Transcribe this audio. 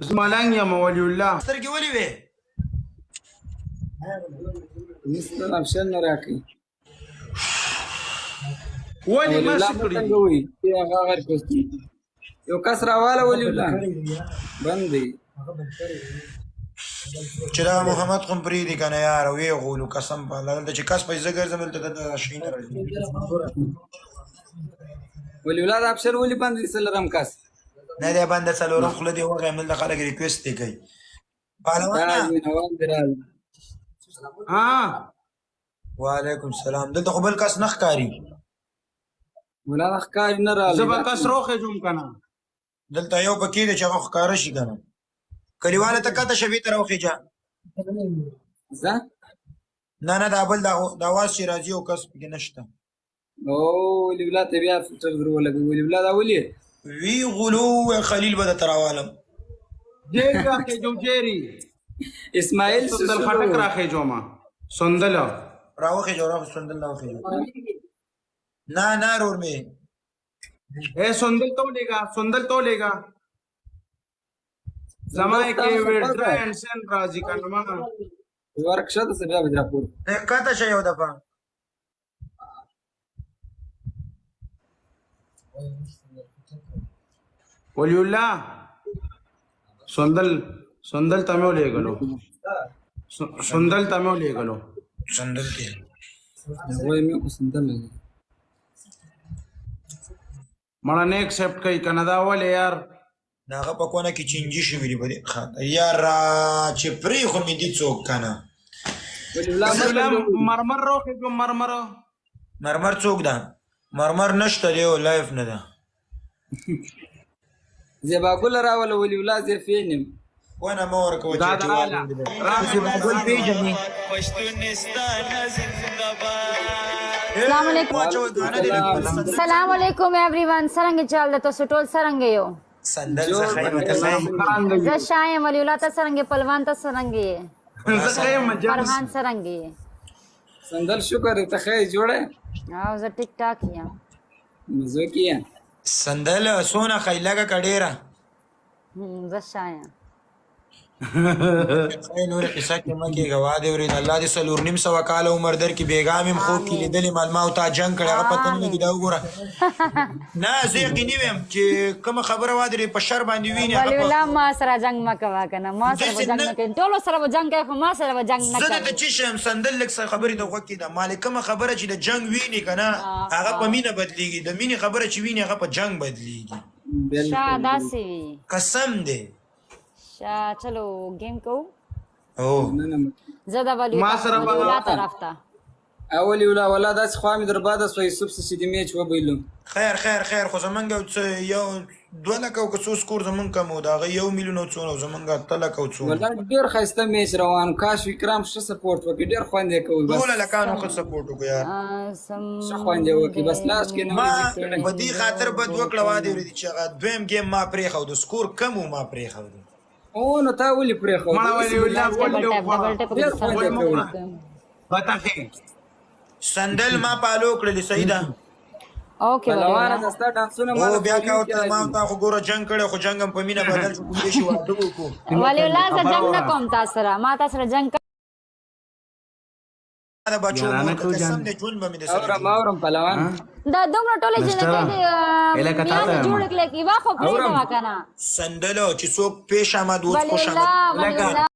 زمالان يا مولي الله سترګې ولې وې؟ مثل افشل نه راکړي ولې ما الله شکرې څنګه وي هغه غیر کوستي یو کس راواله ولي الله بند دی چې دا محمد قم پرېږدي که نه یاره ویې غولو قسم په الله دلته چې کس پیسې ګرځم دلته دلته شي نه راځي ولي الله د افشل ولي بند دي څلورم کس نه دی بنده څلورم خوله دې وغیم دلته خلک ریکویسټ دی کوي پهلوانه نوام درال ها وعلیکم السلام دلته خو بل کس نه ښکاري مولا ښکار نه راغلی زه به کس روخې جوم که نه دلته یو پکې دی چې هغه ښکاره شي که نه کلیواله ته کته شوې ته راوخېجه زه نه نه دا بل د اواز چې راځي یو کس پکې نشته او ولي الله ته بیا فلټر در ولګوي ولي الله دا ولي وی غلو خلیل به درته راوالم جیری راخې جو جیری اسماعیل سندل خټک راخې جو ما سندل راوخېجه راوخې سندل راوخېجه نه نه رور مې اے سندل تو لے گا زمانے کے ویڈرا اینڈ سین راضی کا نمانا ورکشاپ څه بیا بدرا پور کته شي یو دفعه ولی الله سندل تمو لے گلو سندل سندل کې وای مې کو سندل لګي مړه نه ایکسپټ کوي کنه دا ولې یار دا هغه په کونه کې چینجي شوي دي په دې خاطر یار چې پرېښو مې دي څوک که نه ولي الله مرمر روخې جو مرمر څوک ده مرمر نشته دی او لایف نه ده زیباګل راول ولي الله زه فینم ونه مه ورکوه دا چې دا زیباګل پېژني السلام علیکم السلام علیکم ایوریون څنګه چل ده تاسو ټول څنګه یو سندل زه خیر ته ښیم زه شایم ولی الله ته څنګه پلوان ته څنګه یې زه مجاز فرحان څنګه یې سندل شکر ته خیر جوړه او زه ټیک ټاک یم مزه کیه سندل سونه خیلګه کډیره زه شایم نور قصه کې مکه غوا دی ورین الله دې سلور نیم سو کال عمر در کې بیګامم خوب کې لیدلې مالما او تا جنگ کړه هغه پته نه دی دا وګوره نه زه یقیني ویم چې کوم خبره وادرې په شر باندې ویني ولی الله ما سره جنگ مکوا کنه ما سره جنگ نه کوي ټول سره جنگ کوي خو ما سره جنگ نه زه کوي د چې شم سندل لک خبرې د وخت کې د مالکه خبره چې د جنگ ویني کنه هغه په مینه بدلیږي د مینې خبره چې ویني هغه په جنگ بدلیږي شاده سي قسم دې چلو گیم کو او زدا ولی ما سره الله طرف ته اولی ولا ولا داس خو می در بعد سو یوسف سې د میچ و بیلو خیر خو زمونږ یو 2 لک او څو سکور زمونږ کمو دا غي 1 میلیون او څو زمونږ 3 لک او څو ولا ډیر خسته میچ روان کاش وکرام ش سپورټ وکړي ډیر خوندې کوي بس 2 لکانو خو سپورټ وکړ یار ش خوندې وکړي بس لاس کې ما په دې خاطر بد وکړه وادي ورې چې دویم گیم ما پرې خو د سکور کم ما پرې خو او نو تا ولي پرې خو مړه ولي الله ډبل ټیپ بتاخې سندل ما پالو کړل سیدا اوکې پهلوان دستا ډانسونه او بیا کا ما تا خو ګوره جنگ کړي خو جنگم په مینا بدل شو دې شو واده وکړو ولی الله ز جنگ نه کوم تاسو سره ما تاسو سره جنگ دا بچو مو قسم دې جون به مې د سره اورم پهلوان دا دومره ټوله چې نه کوي جوړ کړل کی واخو پرې نه وکنه سندل چې څوک پیش آمد اوس خوش ولی آمد الله